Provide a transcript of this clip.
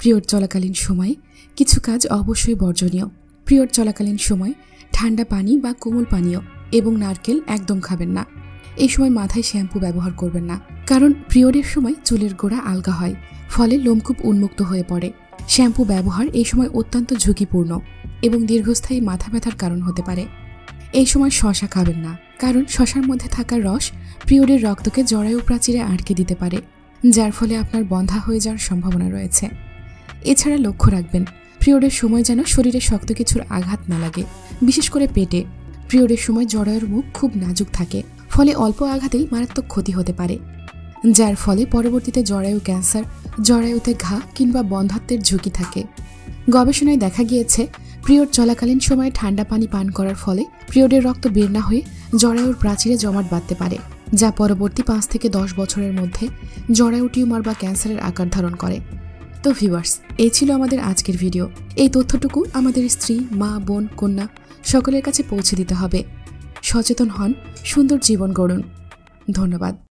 Period চলাকালীন সময়ে কিছু কাজ অবশ্যই বর্জনীয়। পিরিয়ড চলাকালীন সময় ঠান্ডা পানি বা কোমল পানীয় এবং নারকেল একদম খাবেন না। এই সময় মাথায় শ্যাম্পু ব্যবহার করবেন না, কারণ পিরিয়ডের সময় চুলের গোড়া আলগা হয়, ফলে লোমকূপ উন্মুক্ত হয়ে পড়ে। শ্যাম্পু ব্যবহার এই সময় অত্যন্ত ঝুঁকিপূর্ণ এবং দীর্ঘস্থায়ী মাথা ব্যথার কারণ হতে পারে। এই সময় শশা খাবেন না, কারণ শশার মধ্যে থাকা রস পিরিয়ডের রক্তকে জরায়ু প্রাচীরে আটকে দিতে পারে, যার ফলে আপনার বন্ধা হয়ে যাওয়ার সম্ভাবনা রয়েছে। এছাড়া লক্ষ্য রাখবেন পিরিয়ডের সময় যেন শরীরে শক্ত কিছুর আঘাত না লাগে, বিশেষ করে পেটে। পিরিয়ডের সময় জরায়ুর মুখ খুব নাজুক থাকে, ফলে অল্প আঘাতেই মারাত্মক ক্ষতি হতে পারে, যার ফলে পরবর্তীতে জরায়ু ক্যান্সার, জরায়ুতে ঘা কিংবা বন্ধ্যাত্বের ঝুঁকি থাকে। গবেষণায় দেখা গিয়েছে পিরিয়ড চলাকালীন সময়ে ঠান্ডা পানি পান করার ফলে পিরিয়ডের রক্ত বের না হয়ে জরায়ুর প্রাচীরে জমাট বাঁধতে পারে, যা পরবর্তী 5 থেকে 10 বছরের মধ্যে জরায়ু টিউমার বা ক্যান্সারের আকার ধারণ করে। তো ভিউয়ার্স, এই ছিল আমাদের আজকের ভিডিও। এই তথ্যটুকু আমাদের স্ত্রী, মা, বোন, কন্যা সকলের কাছে পৌঁছে দিতে হবে। সচেতন হন, সুন্দর জীবন গড়ুন। ধন্যবাদ।